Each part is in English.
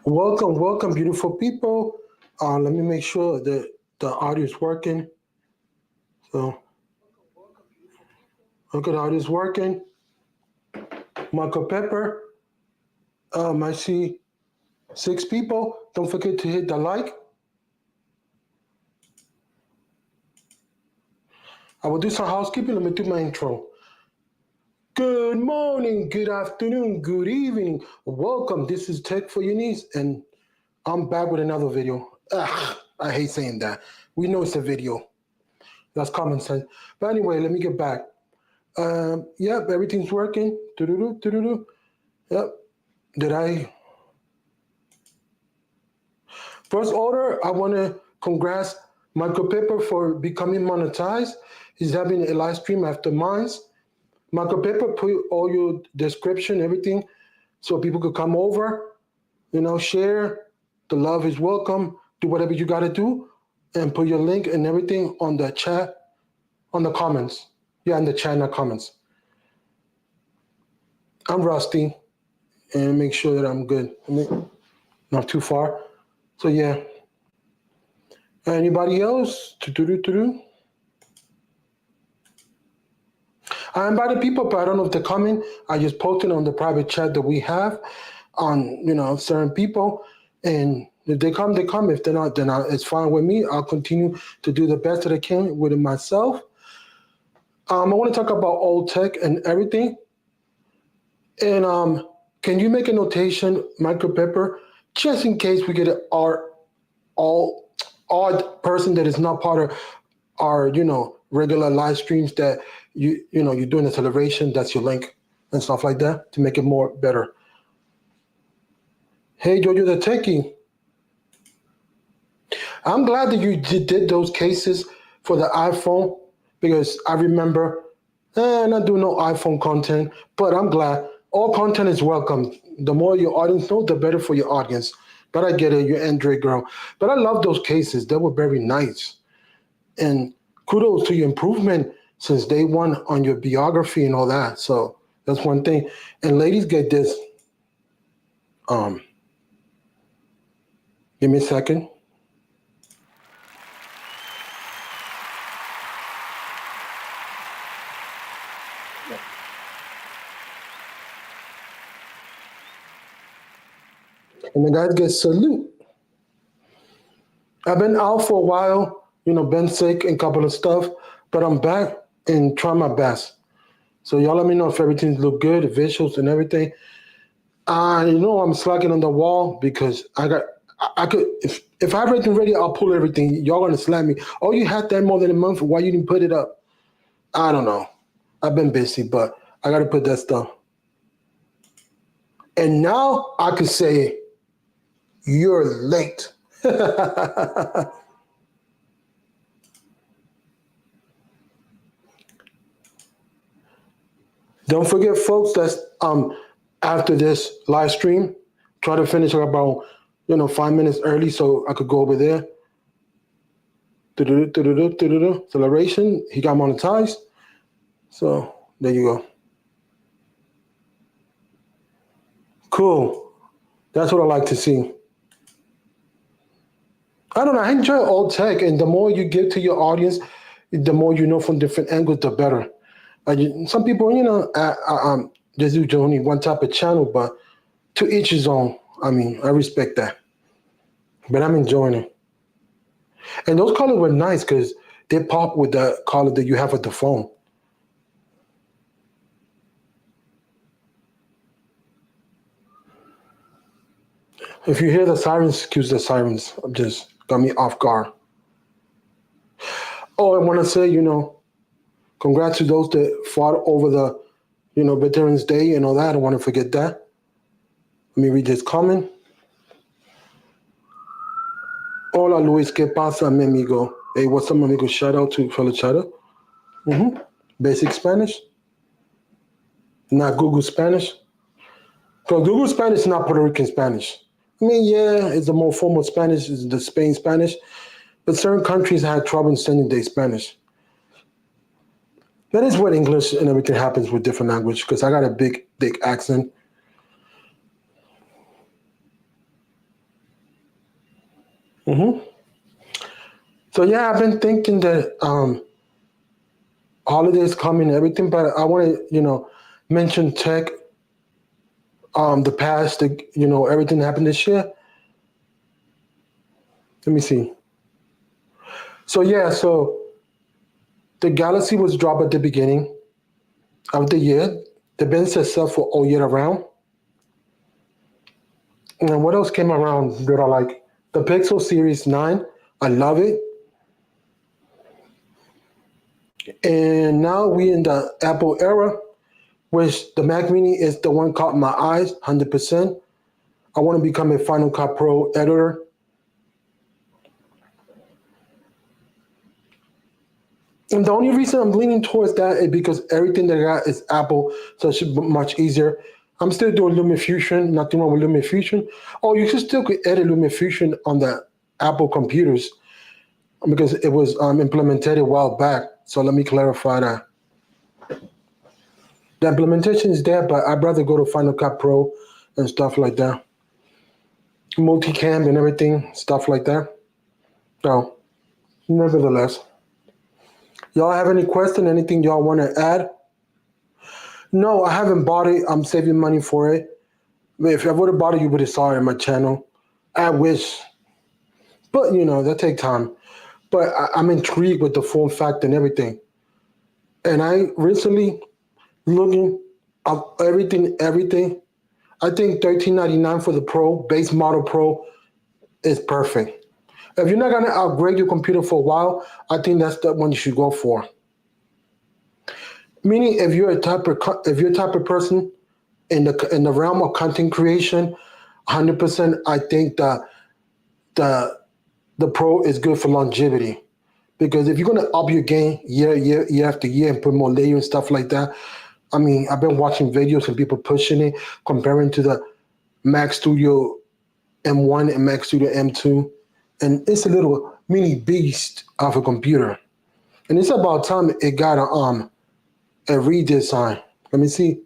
Welcome, welcome, beautiful people. Let me make sure that the audio is working. So, okay, the audio is working. Michael Pepper, I see six people. Don't forget to hit the like. I will do some housekeeping. Let me do my intro. Good morning, good afternoon, good evening. Welcome. This is Tech for Your Needs, and I'm back with another video. I hate saying that. We know it's a video. That's common sense. But anyway, let me get back. Yep, everything's working. Doo-doo-doo, doo-doo-doo. Yep. Did I? First order, I want to congrats Michael Pepper for becoming monetized. He's having a live stream after mines. Michael Pepper, put all your description, everything, so people could come over, share. The love is welcome. Do whatever you got to do, and put your link and everything on the chat, on the comments. Yeah, in the chat, not comments. I'm Rusty, and make sure that I'm good. Not too far. So yeah. Anybody else? I invited people, but I don't know if they're coming. I just posted on the private chat that we have on, certain people. And if they come, they come. If they're not, then it's fine with me. I'll continue to do the best that I can with it myself. I want to talk about old tech and everything. And can you make a notation, Michael Pepper, just in case we get an odd person that is not part of our, regular live streams that you're doing a celebration, that's your link and stuff like that to make it more better. Hey, Jojo the Techie. I'm glad that you did those cases for the iPhone because I remember not doing no iPhone content, but I'm glad all content is welcome. The more your audience know, the better for your audience. But I get it, you're Android girl. But I love those cases. They were very nice. And kudos to your improvement since day one on your biography and all that. So that's one thing. And ladies, get this. Give me a second. And the guys get salute. I've been out for a while, been sick and a couple of stuff, but I'm back and trying my best. So y'all let me know if everything look good, the visuals and everything. I'm slacking on the wall because I could if I have everything ready, I'll pull everything. Y'all gonna slap me. Oh, you had that more than a month. Why you didn't put it up? I don't know. I've been busy, but I gotta put that stuff. And now I could say you're late. Don't forget, folks, that's after this live stream, try to finish about 5 minutes early so I could go over there. Celebration. He got monetized. So there you go. Cool. That's what I like to see. I don't know. I enjoy old tech, and the more you give to your audience, the more you know from different angles, the better. Some people, just do only one type of channel, but to each his own. I mean, I respect that. But I'm enjoying it. And those colors were nice because they pop with the color that you have with the phone. If you hear the sirens, excuse the sirens. Just got me off guard. Oh, I want to say, congrats to those that fought over the, Veterans Day and all that. I don't want to forget that. Let me read this comment. Hola, Luis. ¿Qué pasa, mi amigo? Hey, what's up, mi amigo? Shout out to fellow chatter. Basic Spanish. Not Google Spanish. Because Google Spanish is not Puerto Rican Spanish. I mean, yeah, it's a more formal Spanish, it's the Spain Spanish. But certain countries had trouble sending their Spanish. That is what English and everything happens with different language, because I got a big, thick accent. Hmm. So yeah, I've been thinking that holidays coming and everything, but I want to, mention tech, the past, everything that happened this year. Let me see. So yeah, so the Galaxy was dropped at the beginning of the year. The been successful all year around. And what else came around that I like? The Pixel Series 9. I love it. And now we in the Apple era, which the Mac Mini is the one caught my eyes 100%. I want to become a Final Cut Pro editor. And the only reason I'm leaning towards that is because everything that I got is Apple, so it should be much easier. I'm still doing LumaFusion, nothing wrong with LumaFusion. Oh, you should still could edit LumaFusion on the Apple computers because it was implemented a while back. So let me clarify that. The implementation is there, but I'd rather go to Final Cut Pro and stuff like that. Multicam and everything, stuff like that. So, nevertheless, y'all have any question? Anything y'all want to add? No, I haven't bought it. I'm saving money for it. If I would have bought it, you would have saw it on my channel. I wish, but that take time. But I'm intrigued with the form factor and everything. And I recently looking up everything. I think 13.99 for the Pro base model Pro is perfect. If you're not gonna upgrade your computer for a while, I think that's the one you should go for. Meaning, if you're a type of person in the realm of content creation, 100%, I think the the Pro is good for longevity. Because if you're gonna up your game year after year and put more layer and stuff like that, I mean, I've been watching videos and people pushing it, comparing to the Mac Studio M1 and Mac Studio M2, and it's a little mini beast of a computer. And it's about time it got a redesign. Let me see.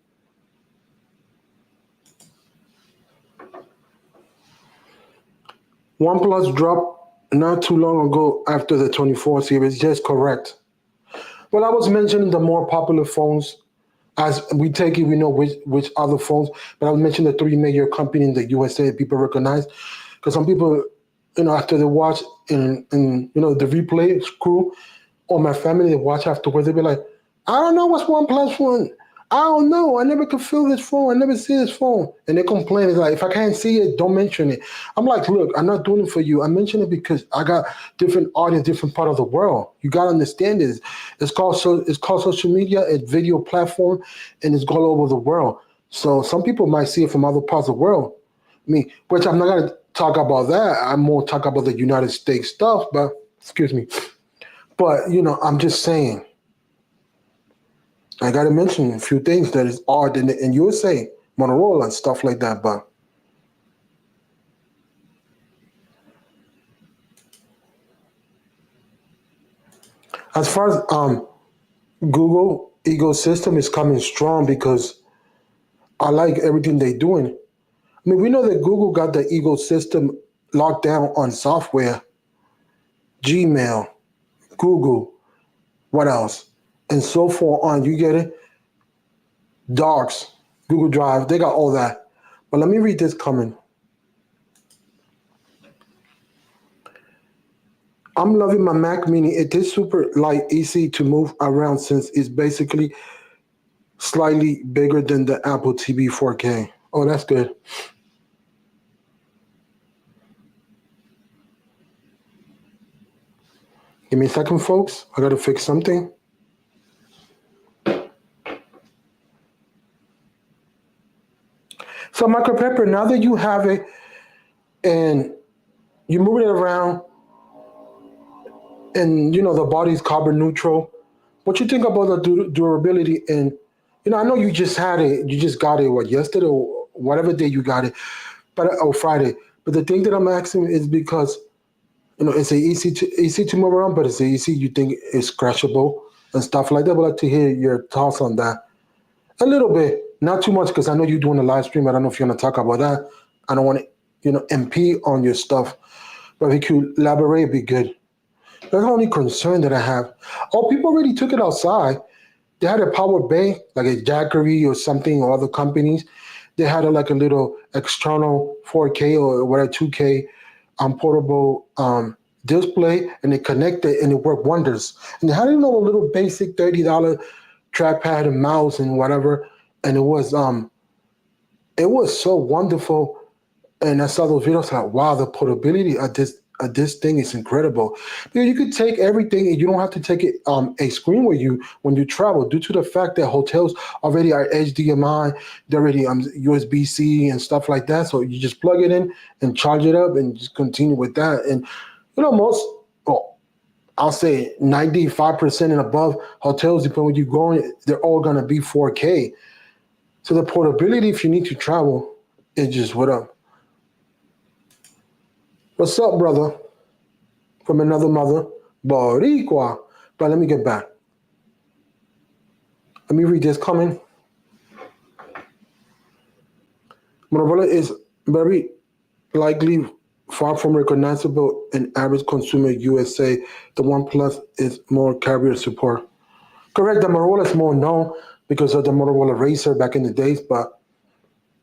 OnePlus dropped not too long ago after the 24 series. Just correct. Well, I was mentioning the more popular phones. As we take it, we know which other phones, but I was mentioning the three major companies in the USA that people recognize. Because some people, after they watch in the replay crew or my family, they watch afterwards, they be like, I don't know what's OnePlus One. I don't know. I never could feel this phone. I never see this phone. And they complain. It's like, if I can't see it, don't mention it. I'm like, look, I'm not doing it for you. I mention it because I got different audience, different part of the world. You gotta understand this. It's called social media, it's video platform, and it's all over the world. So some people might see it from other parts of the world. I mean, which I'm not gonna talk about that. I'm more talk about the United States stuff, but excuse me. But I'm just saying. I got to mention a few things that is odd in USA, Motorola and stuff like that. But as far as Google ecosystem is coming strong because I like everything they're doing. I mean, we know that Google got the ecosystem locked down on software, Gmail, Google, what else, and so forth on. You get it? Docs, Google Drive, they got all that. But let me read this comment. I'm loving my Mac Mini. It is super light, easy to move around since it's basically slightly bigger than the Apple TV 4K. Oh, that's good. Give me a second, folks. I gotta fix something. So, Michael Pepper, now that you have it and you move it around, and the body's carbon neutral, what you think about the durability? And I know you just had it, you just got it, what, yesterday or whatever day you got it, but or Friday. But the thing that I'm asking is because it's a easy to move around, but it's a easy you think it's crashable and stuff like that. I'd like to hear your thoughts on that a little bit, not too much, because I know you're doing a live stream. I don't know if you're gonna talk about that. I don't want to impede on your stuff, But if you could elaborate, it'd be good. That's the only concern that I have. Oh, people already took it outside. They had a power bank, like a Jackery or something, or other companies. They had like a little external 4K or whatever 2K portable display, and they connected and it worked wonders. And they had a little basic $30 trackpad and mouse and whatever, and it was so wonderful. And I saw those videos like, wow, the portability of this thing is incredible. Because you could take everything and you don't have to take it a screen with you when you travel, due to the fact that hotels already are HDMI, they're already USB-C and stuff like that. So you just plug it in and charge it up and just continue with that. And most, well, I'll say 95% and above hotels, depending where you're going, they're all gonna be 4K. So the portability, if you need to travel, is just what up. What's up, brother? From another mother, Boricua. But let me get back. Let me read this comment. Motorola is very likely far from recognizable in average consumer USA. The OnePlus is more carrier support. Correct, the Motorola is more known because of the Motorola Racer back in the days, but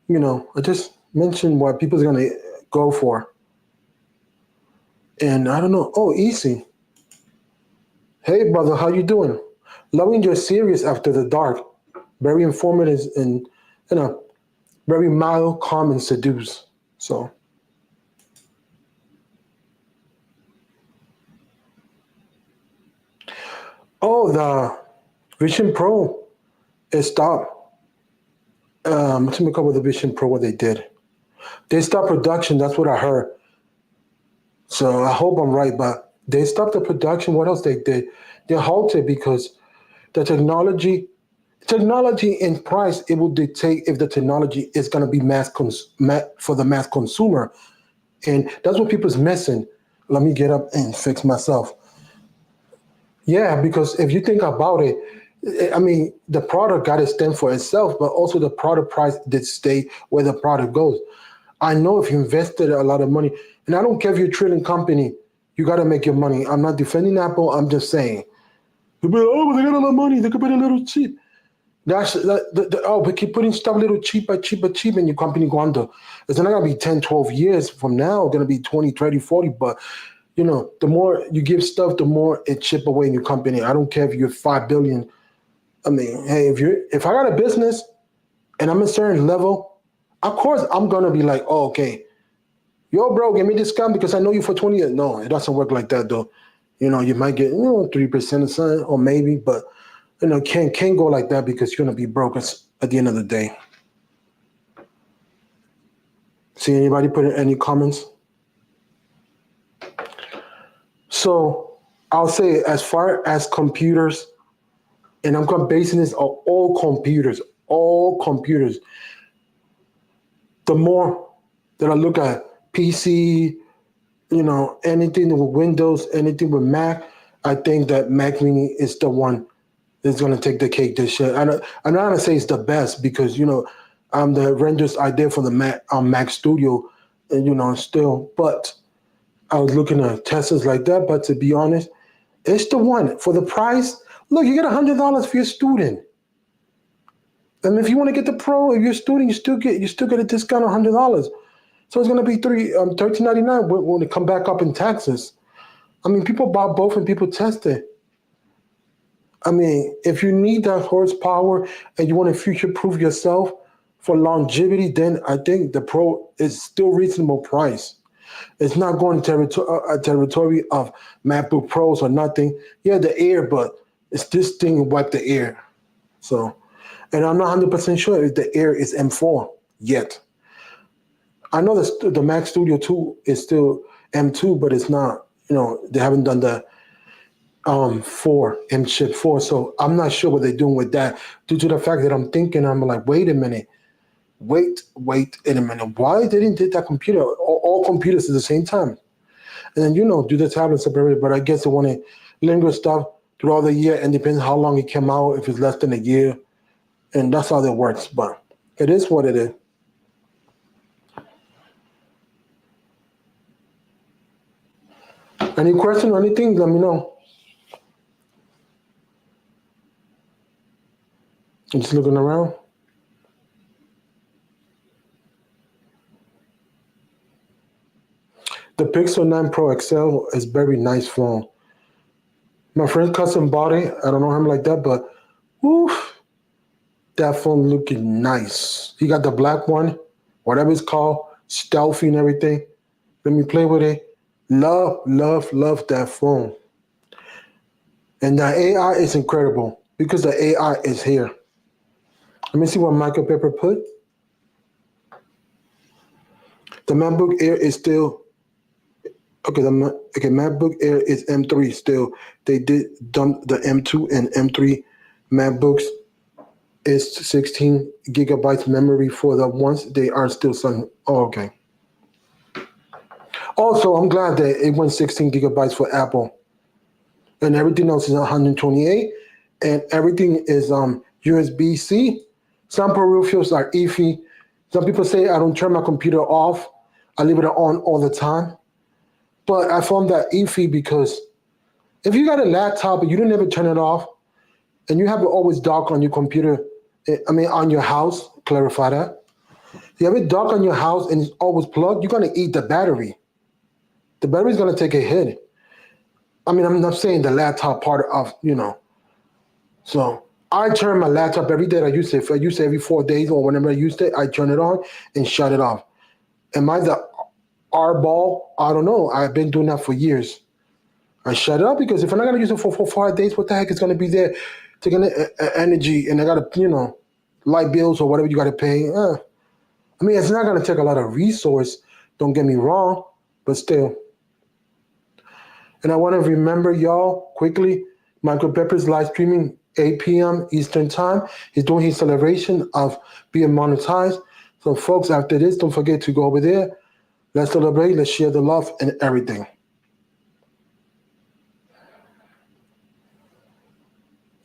I just mentioned what people's gonna go for. And I don't know. Oh, easy. Hey, brother, how you doing? Loving your series After the Dark. Very informative and you know, very mild, calm, and seduce. So, oh, the Vision Pro is stopped. Let me cover the Vision Pro. What they did? They stopped production. That's what I heard. So I hope I'm right, but they stopped the production. What else they did? They halted because the technology and price, it will dictate if the technology is going to be for the mass consumer, and that's what people's missing. Let me get up and fix myself. Yeah, because if you think about it, I mean, the product got to stand for itself, but also the product price did stay where the product goes. I know if you invested a lot of money, and I don't care if you're a trillion company, you got to make your money. I'm not defending Apple. I'm just saying. You'll be like, oh, they got a lot of money. They could be a little cheap. But keep putting stuff a little cheaper, cheaper, cheaper, and your company go under. It's not going to be 10, 12 years from now. It's going to be 20, 30, 40. But, the more you give stuff, the more it chip away in your company. I don't care if you're 5 billion. I mean, hey, if I got a business and I'm a certain level, of course I'm going to be like, oh, okay, yo, bro, give me discount because I know you for 20 years. No, it doesn't work like that, though. You might get, 3% or something, or maybe, but can't go like that because you're gonna be broke at the end of the day. See anybody put in any comments? So I'll say as far as computers, and I'm basing this on all computers. The more that I look at PC, anything with Windows, anything with Mac, I think that Mac Mini is the one that's gonna take the cake this year. I'm not gonna say it's the best because the renders I did for the Mac Studio, and still, but I was looking at testers like that. But to be honest, it's the one for the price. Look, you get $100 for your student. And if you want to get the pro, if you're a student, you still get a discount of $100. So it's gonna be $13.99 when it come back up in taxes. I mean, people buy both and people test it. I mean, if you need that horsepower and you want to future-proof yourself for longevity, then I think the Pro is still reasonable price. It's not going territory of MacBook Pros or nothing. Yeah, the Air, but it's this thing wipe the Air. So, and I'm not 100% sure if the Air is M4 yet. I know the Mac Studio 2 is still M2, but it's not. They haven't done the 4 M chip 4. So I'm not sure what they're doing with that, due to the fact that I'm like, wait a minute, wait in a minute. Why they didn't take that computer, all computers at the same time? And then do the tablets separate. But I guess they want to linger stuff throughout the year, and depends how long it came out, if it's less than a year, and that's how that works. But it is what it is. Any question or anything, let me know. I'm just looking around. The Pixel 9 Pro XL is very nice phone. My friend custom bought it. I don't know him like that, but woof, that phone looking nice. He got the black one, whatever it's called, stealthy and everything. Let me play with it. Love, love, love that phone. And the AI is incredible because the AI is here. Let me see what Michael Pepper put. The MacBook Air is still okay. Okay, MacBook Air is M3 still. They did dump the M2 and M3 MacBooks. Is 16 gigabytes memory for the ones they are still selling. Oh, okay. Also, I'm glad that it went 16 gigabytes for Apple, and everything else is 128, and everything is USB C. Some peripherals are iffy. Some people say I don't turn my computer off. I leave it on all the time. But I found that iffy because if you got a laptop and you don't ever turn it off, and you have it always dark on your computer, on your house, clarify that. You have it dark on your house and it's always plugged, you're gonna eat the battery. The battery's gonna take a hit. I'm not saying the laptop part of. So I turn my laptop every day. I use it. If I use it every 4 days or whenever I use it, I turn it on and shut it off. Am I the R ball? I don't know. I've been doing that for years. I shut it up because if I'm not gonna use it for 5 days, what the heck is gonna be there taking energy and I gotta, light bills or whatever you gotta pay. It's not gonna take a lot of resource. Don't get me wrong, but still. And I want to remember y'all quickly. Michael Pepper's live streaming 8 p.m. Eastern Time. He's doing his celebration of being monetized. So, folks, after this, don't forget to go over there. Let's celebrate. Let's share the love and everything.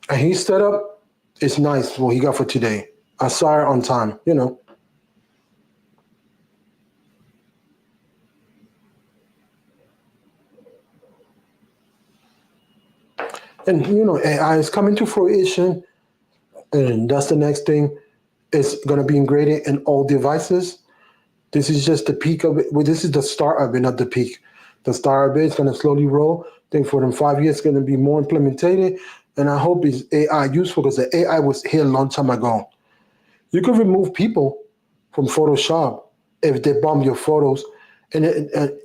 And his setup is nice. What he got for today. I saw it on time. And AI is coming to fruition, and that's the next thing. It's going to be integrated in all devices. This is just the peak of it. Well, this is the start of it, not the peak. The start of it is going to slowly roll. I think for them 5 years, it's going to be more implemented. And I hope it's AI useful because the AI was here a long time ago. You can remove people from Photoshop if they bomb your photos. And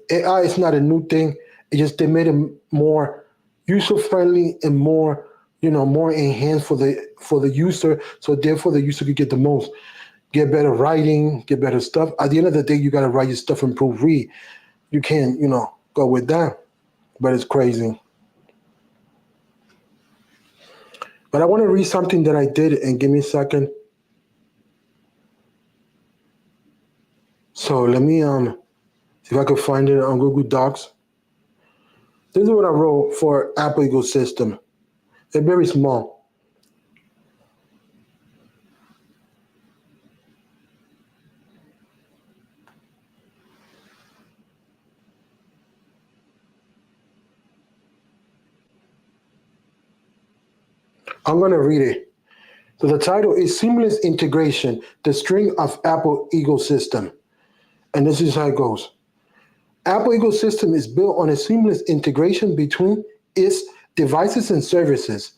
AI is not a new thing. It just they made it more user friendly and more enhanced for the user. So therefore, the user could get the most, get better writing, get better stuff. At the end of the day, you got to write your stuff and proofread. You can't go with that. But it's crazy. But I want to read something that I did, and give me a second. So let me see if I can find it on Google Docs. This is what I wrote for Apple ecosystem. They're very small. I'm going to read it. So the title is Seamless Integration, the String of Apple Ecosystem. And this is how it goes. Apple ecosystem is built on a seamless integration between its devices and services,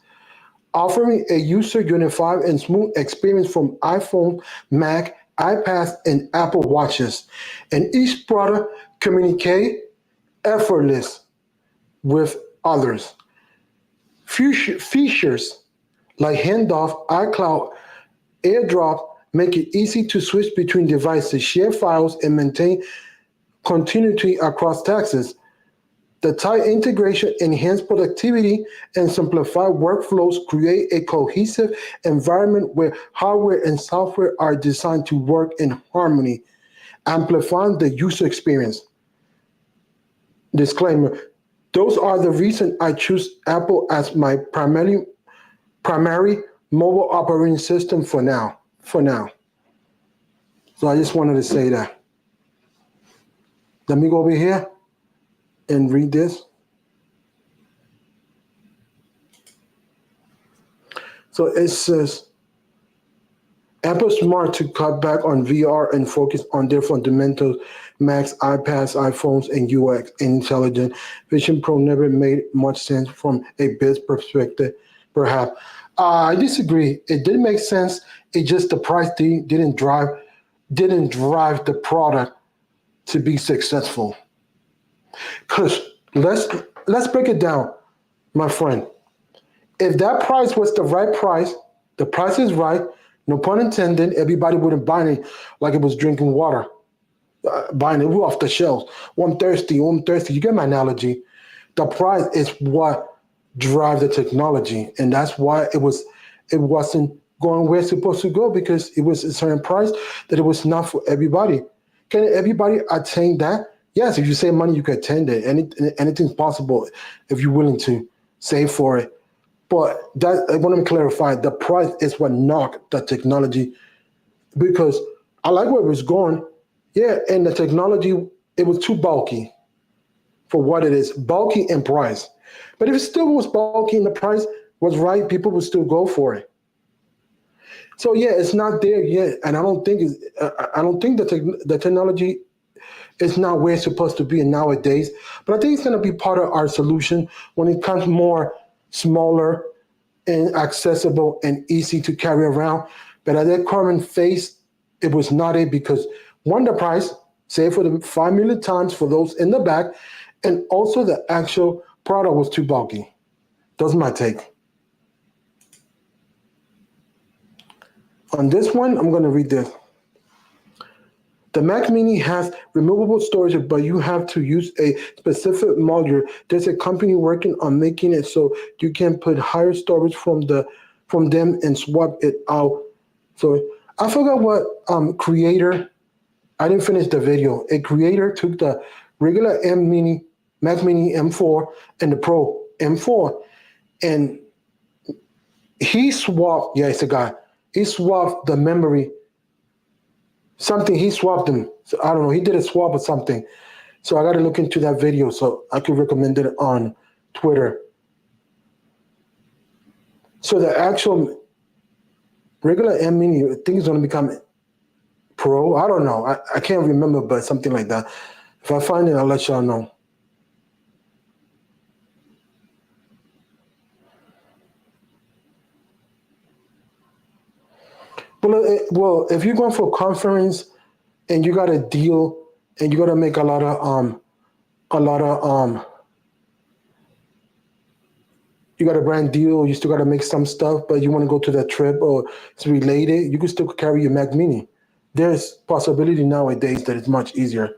offering a user unified and smooth experience from iPhone, Mac, iPads, and Apple Watches. And each product communicate effortless with others. Features like handoff, iCloud, AirDrop make it easy to switch between devices, share files, and maintain continuity across taxes. The tight integration enhance productivity and simplify workflows, create a cohesive environment where hardware and software are designed to work in harmony, amplifying the user experience. Disclaimer: those are the reasons I choose Apple as my primary mobile operating system for now. For now. So I just wanted to say that. Let me go over here and read this. So it says Apple Smart to cut back on VR and focus on their fundamentals. Macs, iPads, iPhones, and UX. Intelligent Vision Pro never made much sense from a biz perspective, perhaps. I disagree. It did make sense. It just the price didn't drive the product to be successful. Cause let's break it down, my friend. If that price was the right price, the price is right, no pun intended, everybody wouldn't buy it like it was drinking water, buying it off the shelves. Oh, I'm thirsty, oh, I'm thirsty. You get my analogy? The price is what drives the technology, and that's why it wasn't going where it's supposed to go because it was a certain price that it was not for everybody. Can everybody attain that? Yes, if you save money, you can attain it. Anything's possible if you're willing to save for it. But that I want to clarify the price is what knocked the technology because I like where it was going. Yeah, and the technology it was too bulky for what it is, bulky in price. But if it still was bulky and the price was right, people would still go for it. So yeah, it's not there yet, and I don't think the technology is not where it's supposed to be nowadays. But I think it's going to be part of our solution when it comes more smaller and accessible and easy to carry around. But at that current phase, it was not it because one, the price, say for the 5 million times for those in the back, and also the actual product was too bulky. That's my take. On this one, I'm going to read this. The Mac Mini has removable storage, but you have to use a specific module. There's a company working on making it so you can put higher storage from them and swap it out. So I forgot what creator. I didn't finish the video. A creator took the regular M Mini, Mac Mini M4, and the Pro M4, and he swapped. Yeah, it's a guy. He swapped the memory something he swapped them. So I don't know. He did a swap or something. So I got to look into that video so I could recommend it on Twitter. So the actual regular M Mini, I think is going to become Pro. I don't know. I can't remember, but something like that. If I find it, I'll let y'all know. Well, if you're going for a conference and you got a deal and you got to make a lot of you got a brand deal, you still got to make some stuff, but you want to go to that trip or it's related, you can still carry your Mac Mini. There's possibility nowadays that it's much easier.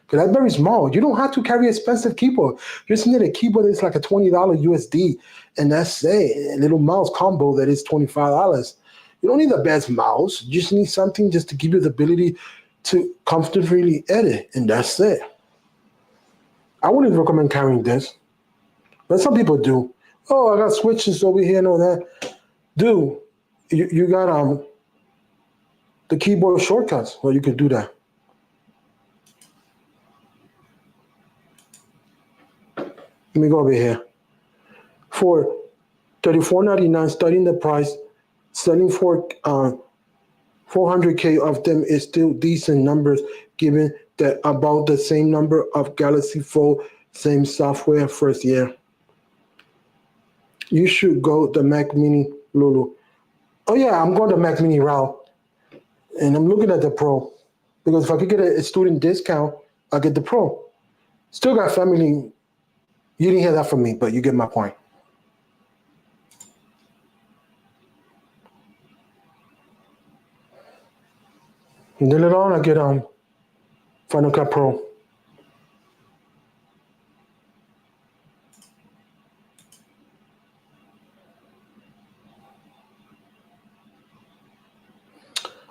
Because that's very small. You don't have to carry expensive keyboard. You just need a keyboard that's like a $20 USD, and that's it. A little mouse combo that is $25. You don't need the best mouse. You just need something just to give you the ability to comfortably edit, and that's it. I wouldn't recommend carrying this, but some people do. Oh, I got switches over here and all that. Dude, you got the keyboard shortcuts. Well, you could do that. Let me go over here. For $34.99, studying the price, selling for 400K of them is still decent numbers given that about the same number of Galaxy Fold, same software first year. You should go the Mac Mini, Lulu. Oh yeah, I'm going the Mac Mini route, and I'm looking at the Pro because if I could get a student discount, I'll get the Pro. Still got family. You didn't hear that from me, but you get my point. And then later on, I get Final Cut Pro.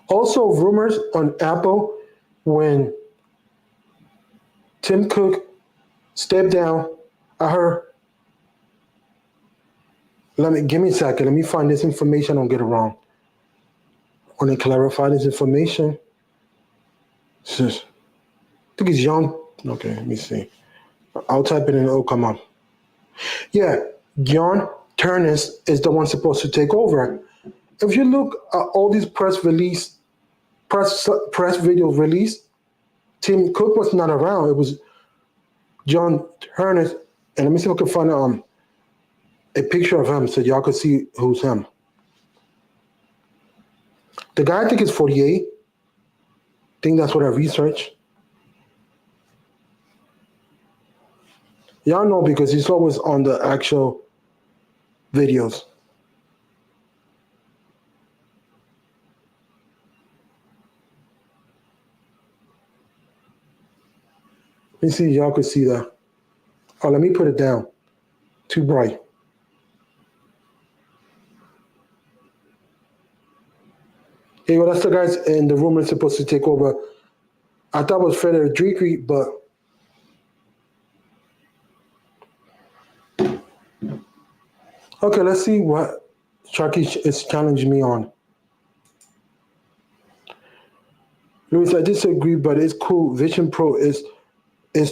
Also, rumors on Apple when Tim Cook stepped down. I heard. Give me a second. Let me find this information. I don't get it wrong. I want to clarify this information. I think it's young. Okay, let me see. I'll type it in. It'll come up. Yeah, John Turnus is the one supposed to take over. If you look at all these press videos released, Tim Cook was not around. It was John Turnus, and let me see if I can find a picture of him so y'all could see who's him. The guy I think is 48. I think that's what I researched. Y'all know because he's always on the actual videos. Let me see if y'all could see that. Oh, let me put it down. Too bright. Hey, well, that's the guys in the room that's supposed to take over. I thought it was Frederick, but okay, let's see what Chucky is challenging me on. Luis, I disagree, but it's cool. Vision Pro is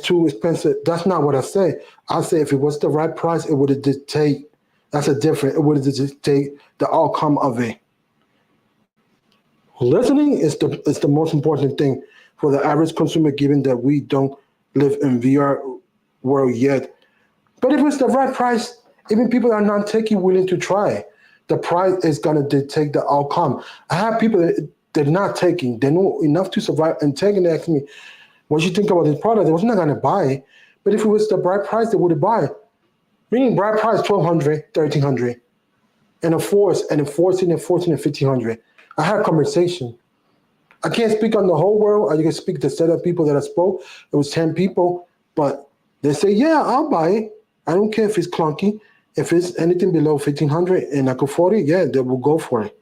too expensive. That's not what I say. I say if it was the right price, it would have dictate. That's a different. It would have dictate the outcome of it. Listening is the most important thing for the average consumer, given that we don't live in VR world yet. But if it's the right price, even people that are not techie willing to try. The price is gonna dictate the outcome. I have people that they're not taking, they know enough to survive and taking. They ask me, what you think about this product? They was not gonna buy it. But if it was the right price, they would buy it. Meaning bright price 1,200, 1,300. And enforcing and 14 and 1,500. I had a conversation. I can't speak on the whole world. I can speak to set of people that I spoke. It was 10 people, but they say, yeah, I'll buy it. I don't care if it's clunky. If it's anything below 1,500 and I could afford it, yeah, they will go for it.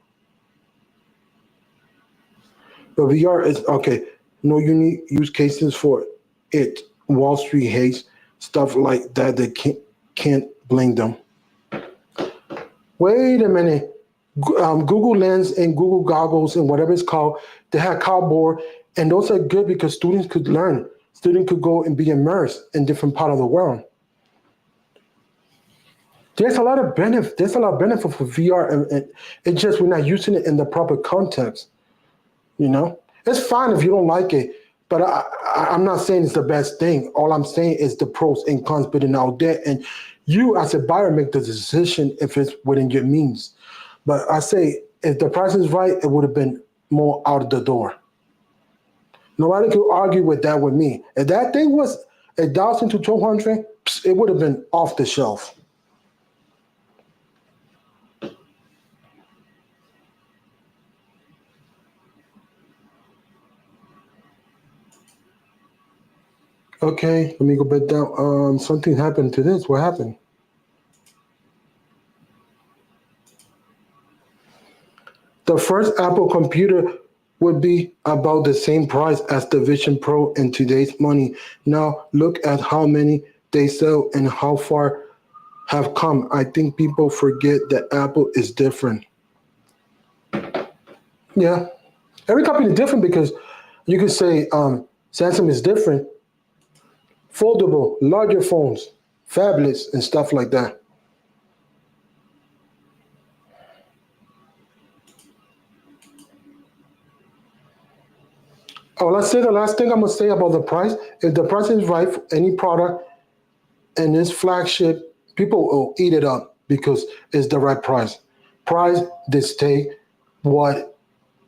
But VR is okay. No unique use cases for it. Wall Street hates stuff like that. They can't blame them. Wait a minute. Google Lens and Google Goggles and whatever it's called, they had cardboard, and those are good because students could learn. Students could go and be immersed in different part of the world. There's a lot of benefit. There's a lot of benefit for VR, and it's just we're not using it in the proper context. You know, it's fine if you don't like it, but I'm not saying it's the best thing. All I'm saying is the pros and cons putting out there, and you as a buyer make the decision if it's within your means. But I say if the price is right, it would have been more out of the door. Nobody could argue with that with me. If that thing was 1,000 to 1,200, it would have been off the shelf. Okay, let me go back down. Something happened to this. What happened? The first Apple computer would be about the same price as the Vision Pro in today's money. Now look at how many they sell and how far have come. I think people forget that Apple is different. Yeah, every company is different because you could say Samsung is different, foldable, larger phones, phablets, and stuff like that. Oh, let's say the last thing I'm gonna say about the price. If the price is right for any product and it's flagship, people will eat it up because it's the right price. Price dictate what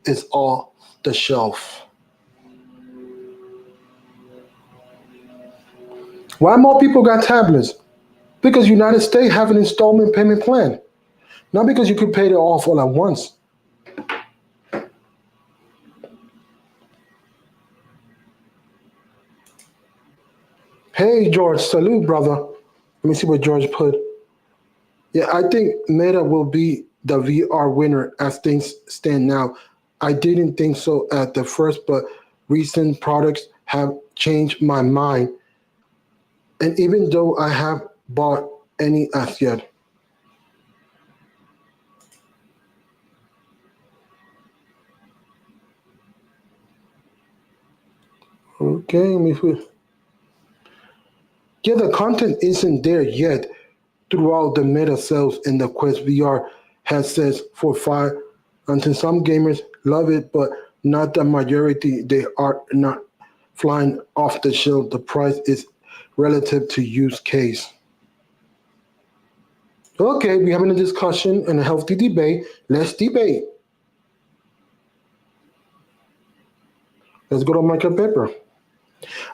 is off the shelf. Why more people got tablets? Because United States have an installment payment plan. Not because you could pay it off all at once. Hey George, salute brother. Let me see what George put. Yeah, I think Meta will be the VR winner as things stand now. I didn't think so at the first, but recent products have changed my mind. And even though I have bought any as yet. Okay, let me put. Yeah, the content isn't there yet. throughout the Meta sales in the Quest VR headsets for five. Until some gamers love it, but not the majority. They are not flying off the shelf. The price is relative to use case. Okay, we're having a discussion and a healthy debate. Let's debate. Let's go to market paper.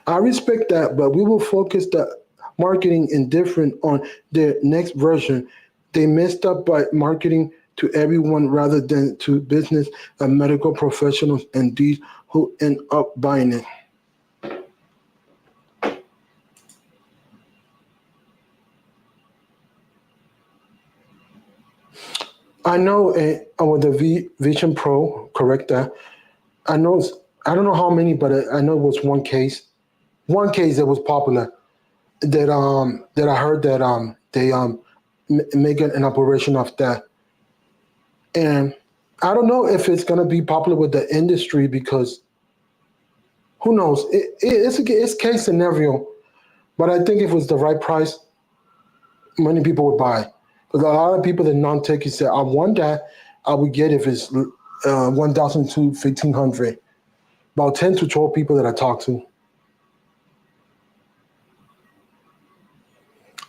I respect that, but we will focus the marketing indifferent on their next version. They messed up by marketing to everyone rather than to business and medical professionals and these who end up buying it. I know with the Vision Pro, correct that. I know I don't know how many, but I know it was one case. One case that was popular that I heard that they make an operation of that. And I don't know if it's gonna be popular with the industry because who knows? It's case scenario, but I think if it was the right price, many people would buy. Because a lot of people that non-techie say, I want that, I would get if it's 1,000 to 1,500. About 10 to 12 people that I talk to.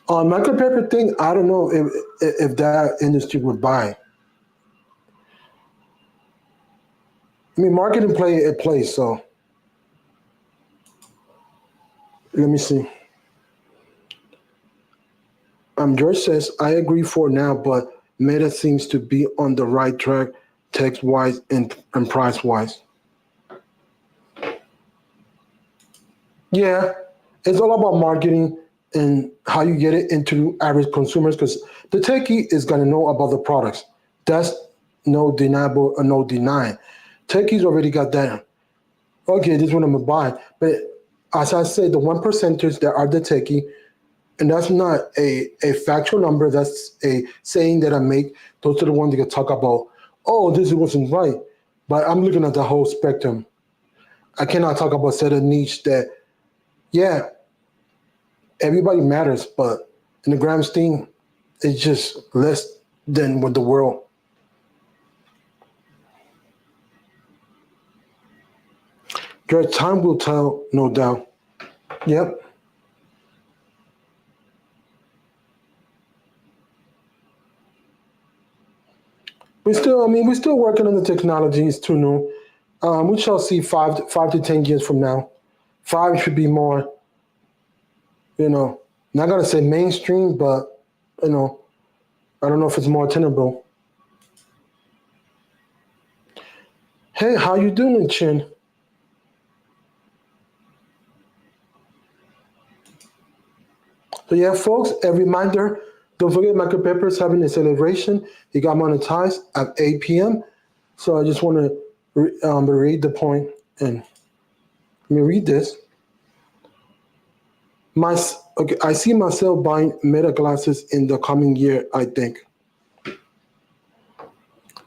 On micro paper thing, I don't know if that industry would buy. I mean, marketing play it plays. So let me see. George says I agree for now, but Meta seems to be on the right track, text wise and price wise. Yeah, it's all about marketing and how you get it into average consumers because the techie is gonna know about the products. That's no deniable or no denying. Techies already got that. Okay, this is what I'm gonna buy. But as I said, the one percenters that are the techie, and that's not a factual number, that's a saying that I make. Those are the ones that can talk about, oh, this wasn't right. But I'm looking at the whole spectrum. I cannot talk about certain niche that, yeah, everybody matters, but in the grand scheme, it's just less than what the world. Your time will tell, no doubt. Yep. I mean, we're still working on the technology. It's too new. We shall see 5 to 10 years from now. Five should be more, you know, not gonna say mainstream, but you know, I don't know if it's more attainable. Hey, how you doing, Chin? So yeah, folks, a reminder, don't forget Michael Pepper's having a celebration. He got monetized at 8 p.m. So I just want to read the point and let me read this. Okay, I see myself buying Meta glasses in the coming year, I think.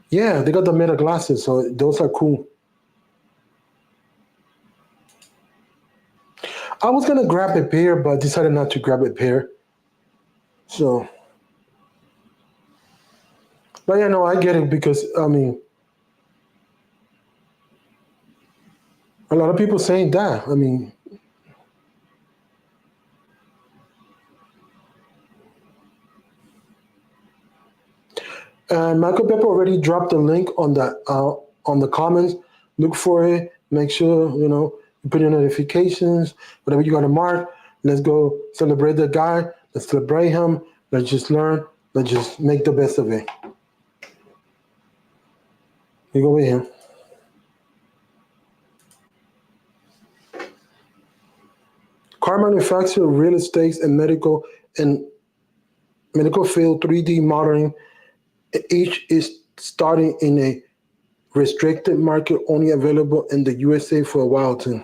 Yeah, they got the Meta glasses, so those are cool. I was gonna grab a pair, but decided not to grab a pair. So, but yeah, no, I get it because I mean, a lot of people saying that. I mean, and Michael Pepper already dropped the link on the comments. Look for it. Make sure you put your notifications. Whatever you got to mark. Let's go celebrate the guy. Let's celebrate him. Let's just learn. Let's just make the best of it. You go with him. Car manufacturer, real estate, and medical field 3D modeling. Each is starting in a restricted market, only available in the USA for a while too.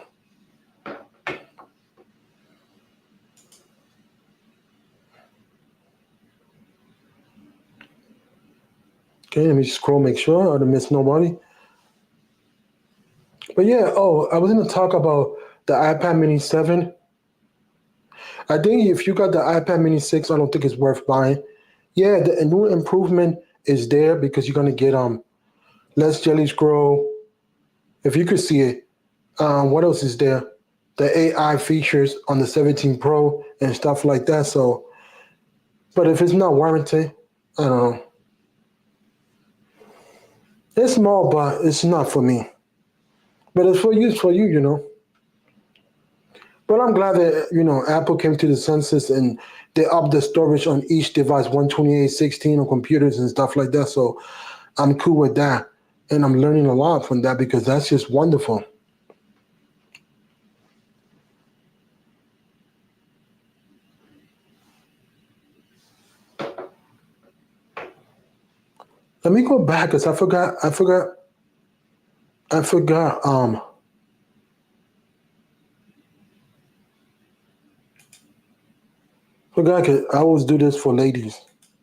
Okay, let me scroll, make sure I don't miss nobody. But yeah, I was going to talk about the iPad Mini 7. I think if you got the iPad Mini 6, I don't think it's worth buying. Yeah, the new improvement is there because you're gonna get less jelly scroll. If you could see it, what else is there? The AI features on the 17 Pro and stuff like that. So, but if it's not warranted, I don't know. It's small, but it's not for me. But it's for you. It's for you, you know. But I'm glad that Apple came to the census and they upped the storage on each device, 128, 16 on computers and stuff like that. So I'm cool with that, and I'm learning a lot from that because that's just wonderful. Let me go back because I forgot. I forgot. Forgot. 'Cause I always do this for ladies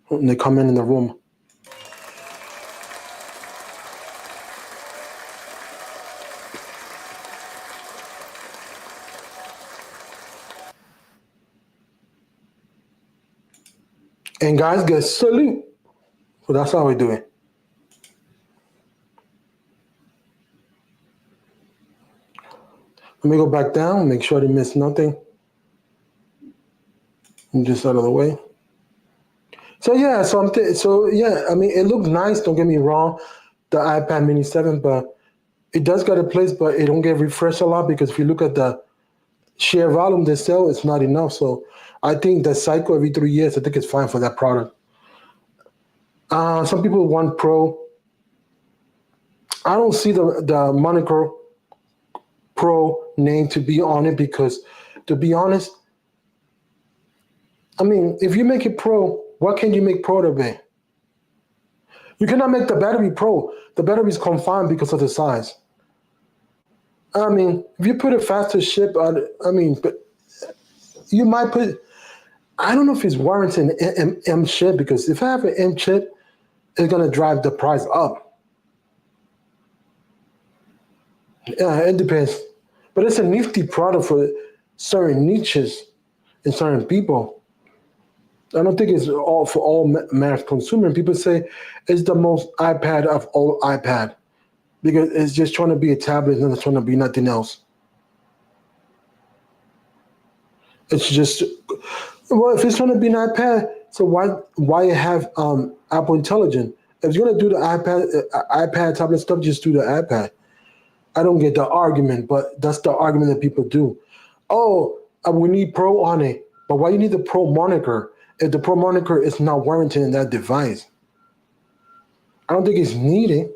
when they come in the room. And guys get salute. So that's how we do it. Let me go back down. Make sure I didn't miss nothing. I'm just out of the way. So yeah, so yeah. I mean, it looked nice. Don't get me wrong, the iPad Mini 7, but it does got a place, but it don't get refreshed a lot because if you look at the share volume they sell, it's not enough. So I think the cycle every 3 years, I think it's fine for that product. Some people want Pro. I don't see the moniker Pro name to be on it because, to be honest, I mean, if you make it Pro, what can you make Pro to be? You cannot make the battery Pro. The battery is confined because of the size. I mean, if you put a faster chip on, I mean, but you might put. I don't know if it's warranted an M chip because if I have an M chip, it's gonna drive the price up. Yeah, it depends, but it's a nifty product for certain niches and certain people. I don't think it's all for all mass consumer. And people say it's the most iPad of all iPad because it's just trying to be a tablet and it's trying to be nothing else. It's just well, if it's trying to be an iPad, so why have Apple Intelligent? If you're gonna do the iPad tablet stuff, just do the iPad. I don't get the argument, but that's the argument that people do. Oh, we need Pro on it, but why you need the Pro moniker if the Pro moniker is not warranted in that device? I don't think it's needed.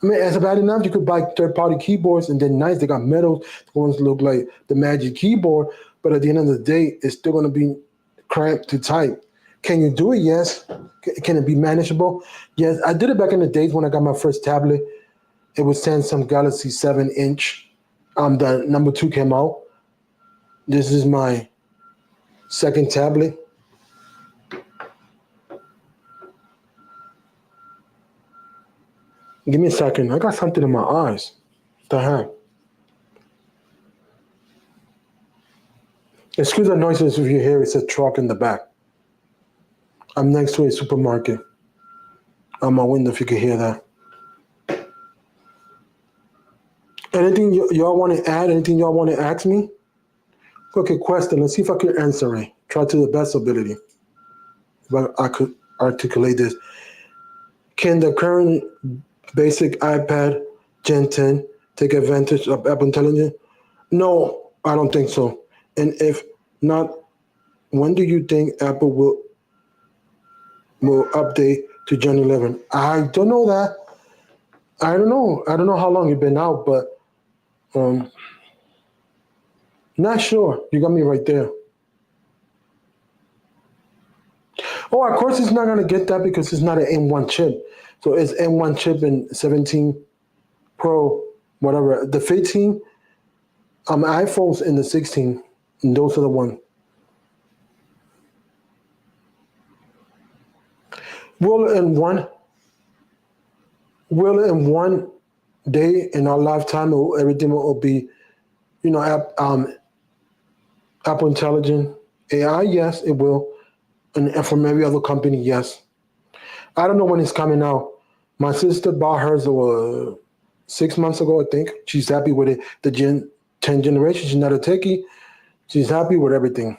I mean, as bad enough, you could buy third-party keyboards and they're nice. They got metals. The ones look like the Magic Keyboard, but at the end of the day, it's still going to be cramped to type. Can you do it? Yes. Can it be manageable? Yes. I did it back in the days when I got my first tablet. It was Samsung Galaxy 7 inch. The number 2 came out. This is my second tablet. Give me a second. I got something in my eyes. What the heck? Excuse the noises if you hear it's a truck in the back. I'm next to a supermarket. On my window, if you can hear that. Anything y'all want to add? Anything y'all want to ask me? Okay, question. Let's see if I can answer it. Try to the best ability. If I could articulate this. Can the current basic iPad Gen 10 take advantage of Apple Intelligence? No, I don't think so. And if not, when do you think Apple will update to Gen 11? I don't know that. I don't know. I don't know how long it's been out, but um, not sure. You got me right there. Oh, of course, it's not gonna get that because it's not an M1 chip. So it's M1 chip in 17 Pro, whatever. The 15, iPhones in the 16, and those are the one. Will in one, will in one day in our lifetime, everything will be, Apple Intelligent AI. Yes, it will. and from every other company, yes. I don't know when it's coming out. My sister bought hers 6 months ago, I think. She's happy with it. The Gen 10 generation. She's not a techie. She's happy with everything.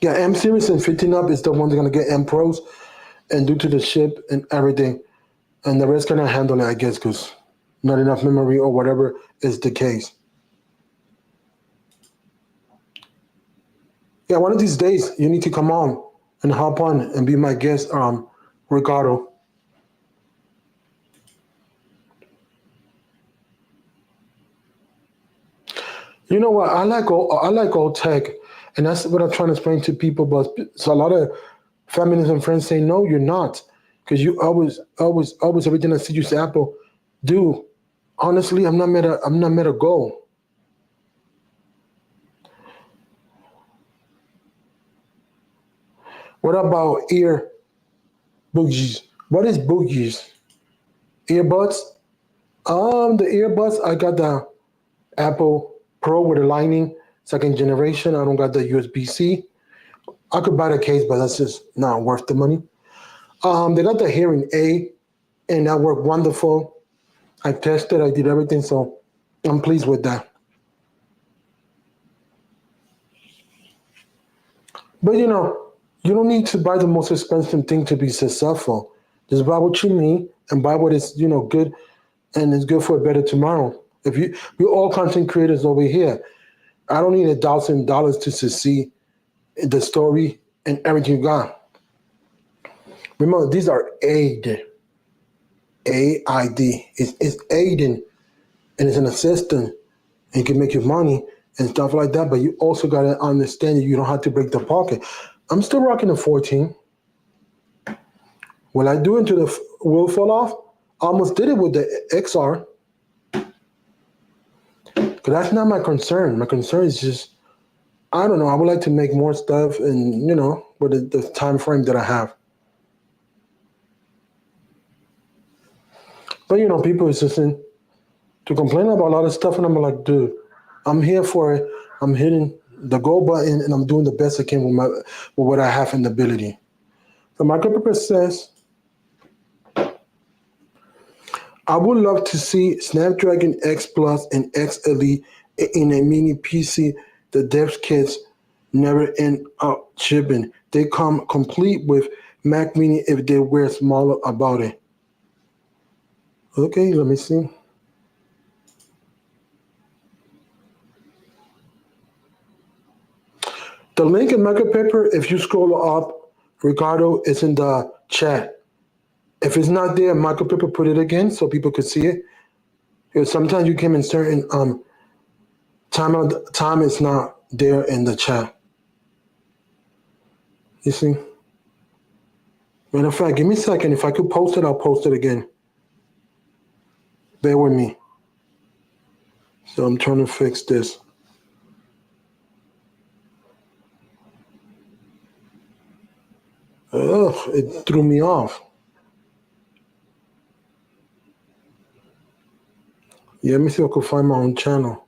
Yeah, M series and 15 up is the one that's gonna get M Pros, and due to the ship and everything, and the rest cannot handle it, I guess, because not enough memory or whatever is the case. Yeah, one of these days you need to come on and hop on and be my guest, Ricardo. You know what? I like old tech, and that's what I'm trying to explain to people. But so a lot of families and friends say, no, you're not, because you always everything I see you say Apple do. Honestly, I'm not made a goal. What about ear boogies? What is boogies? Earbuds? The earbuds. I got the Apple Pro with a Lightning second generation. I don't got the USB C. I could buy the case, but that's just not worth the money. They got the hearing A, and that worked wonderful. I tested, I did everything, so I'm pleased with that. But you don't need to buy the most expensive thing to be successful. Just buy what you need and buy what is good and is good for a better tomorrow. If we're all content creators over here. I don't need $1,000 to succeed in the story and everything you got. Remember, these are AID. It's aiding and it's an assistant and it can make you money and stuff like that. But you also got to understand that you don't have to break the pocket. I'm still rocking the 14. Will I do until the will fall off? I almost did it with the XR. Because that's not my concern. My concern is just, I don't know. I would like to make more stuff and, with the time frame that I have. But, people is listening to complain about a lot of stuff. And I'm like, dude, I'm here for it. I'm hitting the go button and I'm doing the best I can with what I have and the ability. So Michael Pepper says, I would love to see Snapdragon X Plus and X Elite in a mini PC. The dev kits never end up shipping. They come complete with Mac Mini if they were smaller about it. Okay, let me see. The link in Michael Pepper, if you scroll up, Ricardo, is in the chat. If it's not there, Michael Pepper put it again so people could see it. Because sometimes you can insert in time is not there in the chat. You see? Matter of fact, give me a second. If I could post it, I'll post it again. Bear with me. So I'm trying to fix this. Ugh, it threw me off. Yeah, let me see if I could find my own channel.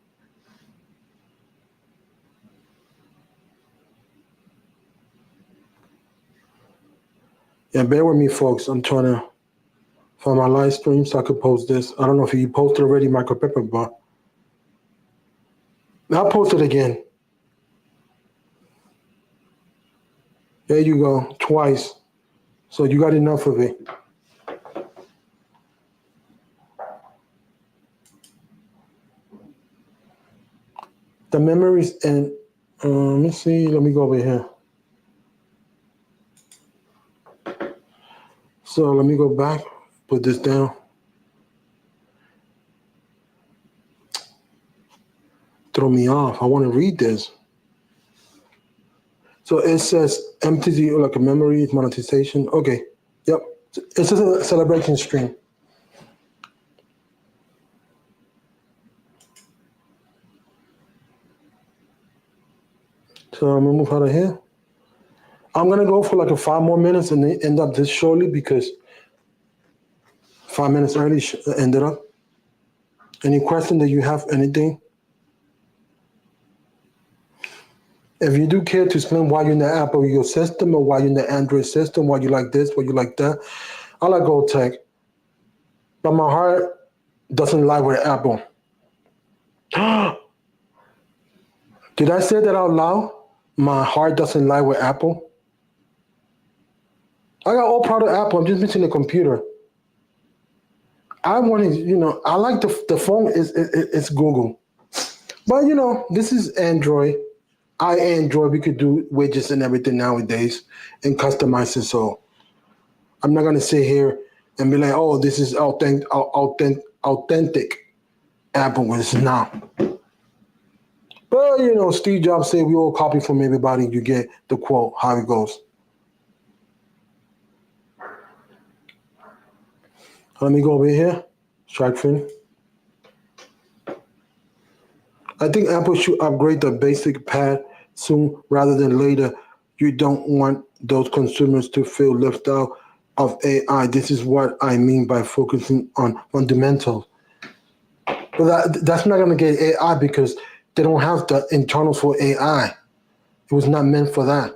Yeah, bear with me, folks. I'm trying to find my live stream so I could post this. I don't know if you posted already, Michael Pepper, but I'll post it again. There you go, twice. So you got enough of it. The memories and let me see. Let me go over here. So let me go back. Put this down. Throw me off. I want to read this. So it says MTZ like a memory monetization. Okay. Yep. It's a celebration stream. So I'm gonna move out of here. I'm gonna go for like a 5 more minutes and then end up this shortly because 5 minutes early ended up. Any question that you have? Anything? If you do care to explain why you're in the Apple ecosystem or why you're in the Android system, why you like this, why you like that, I like old tech, but my heart doesn't lie with Apple. Did I say that out loud? My heart doesn't lie with Apple. I got all proud of Apple. I'm just missing the computer. I wanted, I like the phone is Google, but this is Android. I Android. We could do widgets and everything nowadays and customize it. So I'm not gonna sit here and be like, oh, this is authentic Apple when it's not. But Steve Jobs said we all copy from everybody. You get the quote, how it goes. Let me go over here. Strike fin. I think Apple should upgrade the basic pad soon rather than later. You don't want those consumers to feel left out of AI. This is what I mean by focusing on fundamentals. But that's not going to get AI because they don't have the internals for AI. It was not meant for that.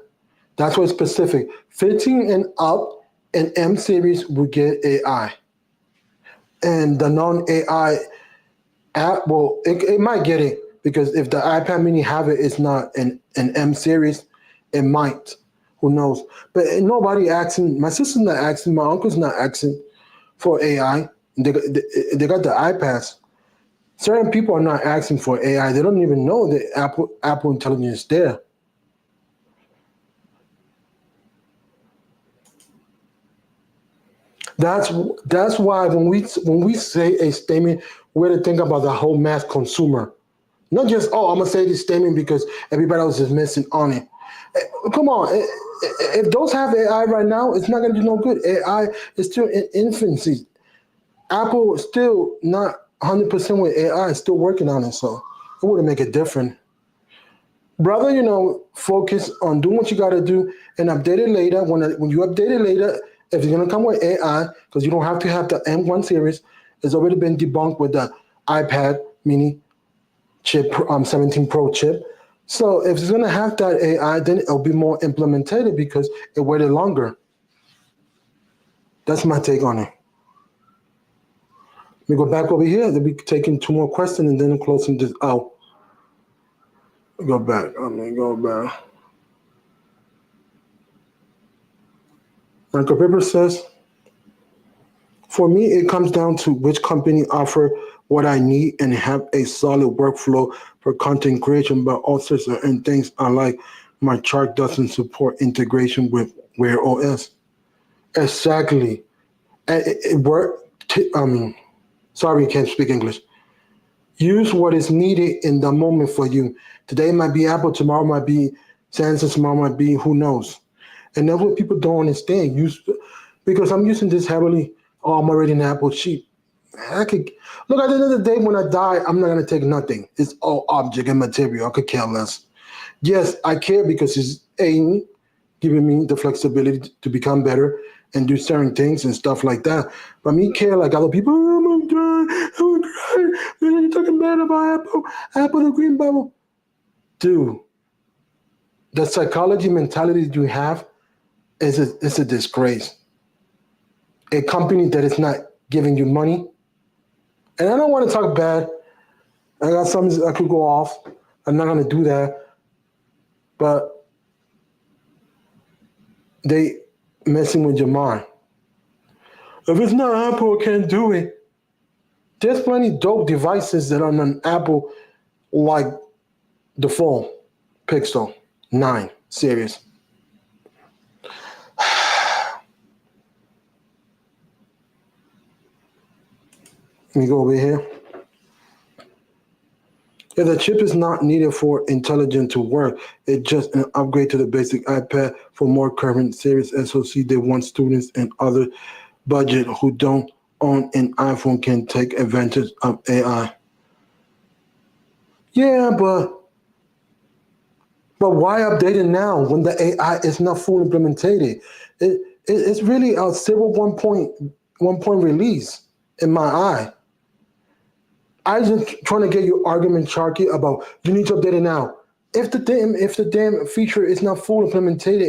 That's why it's specific. 15 and up and M series will get AI. And the non-AI app, well, it might get it because if the iPad mini have it, it's not an M series, it might. Who knows? But nobody asking, my sister's not asking, my uncle's not asking for AI. They got the iPads. Certain people are not asking for AI. They don't even know that Apple Intelligence is there. That's why when we say a statement, we're to think about the whole mass consumer, not just I'm gonna say this statement because everybody else is missing on it. Come on, if those have AI right now, it's not gonna do no good. AI is still in infancy. Apple is still not 100% with AI, still working on it, so it wouldn't make it different. Brother, focus on doing what you got to do and update it later. When you update it later, if it's going to come with AI, because you don't have to have the M1 series, it's already been debunked with the iPad mini chip, 17 Pro chip. So if it's going to have that AI, then it'll be more implemented because it waited longer. That's my take on it. Let me go back over here. They'll be taking two more questions and then closing this out. Go back. Let me go back. Michael Piper says, for me, it comes down to which company offer what I need and have a solid workflow for content creation, but also certain things I like. My chart doesn't support integration with Wear OS. Exactly. It work. Sorry, can't speak English. Use what is needed in the moment for you. Today might be Apple, tomorrow might be Samsung, tomorrow might be who knows. And that's what people don't understand. Because I'm using this heavily. Oh, I'm already an Apple cheap. I could look at the end of the day when I die, I'm not gonna take nothing. It's all object and material. I could care less. Yes, I care because it's giving me the flexibility to become better and do certain things and stuff like that. But me care like other people, oh my god, oh my god, you're talking bad about Apple the green bubble. Dude, the psychology mentality you have is a disgrace. A company that is not giving you money. And I don't want to talk bad. I got something I could go off. I'm not gonna do that. But they messing with your mind. If it's not Apple, I can't do it. There's plenty dope devices that are on Apple, like the phone, Pixel 9 series. Let me go over here. Yeah, the chip is not needed for intelligent to work. It's just an upgrade to the basic iPad for more current series SoC. They want students and other budget who don't own an iPhone can take advantage of AI. Yeah, but why update it now when the AI is not fully implemented? It's really a 0.1 point release in my eye. I just trying to get your argument, Sharky, about you need to update it now. if the damn feature is not full implemented,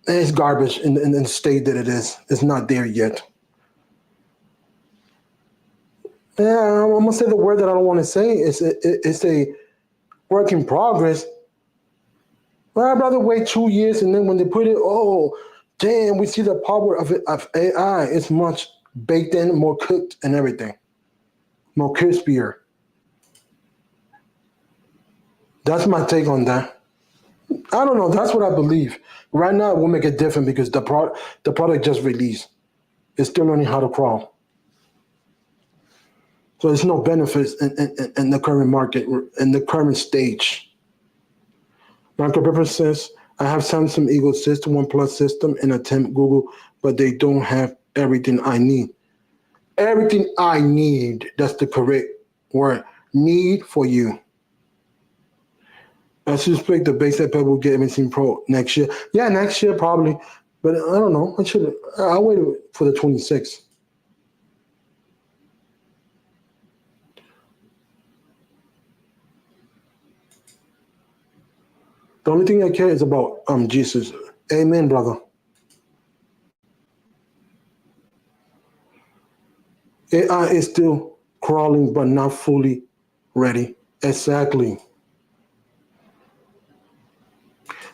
it's garbage in the state that it is. It's not there yet. Yeah, I'm gonna say the word that I don't want to say. It's a work in progress. Well, I'd rather wait 2 years and then when they put it, oh, damn, we see the power of AI. It's much baked in, more cooked, and everything, more crispier. That's my take on that. I don't know. That's what I believe. Right now, it will make it different because the product just released. It's still learning how to crawl. So there's no benefits in the current market, in the current stage. Michael Pepper says, I have Samsung Eagle System, OnePlus system, and attempt Google, but they don't have everything I need. Everything I need, that's the correct word, need for you. I suspect the base iPad will get M18 Pro next year. Yeah, next year probably, but I don't know. I'll wait for the 26. The only thing I care is about Jesus. Amen, brother. AI is still crawling, but not fully ready. Exactly.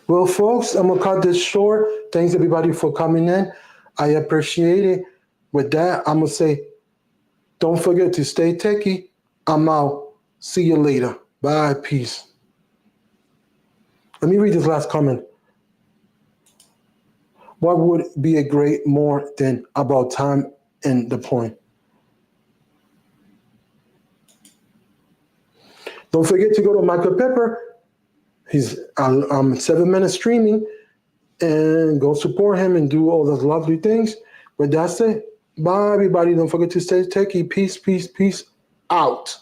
Well, folks, I'm gonna cut this short. Thanks everybody for coming in. I appreciate it. With that, I'm gonna say, don't forget to stay techie. I'm out. See you later. Bye. Peace. Let me read this last comment. What would be a great more than about time and the point? Don't forget to go to Michael Pepper. He's 7 minutes streaming and go support him and do all those lovely things. But that's it. Bye, everybody. Don't forget to stay techie. Peace, peace, peace out.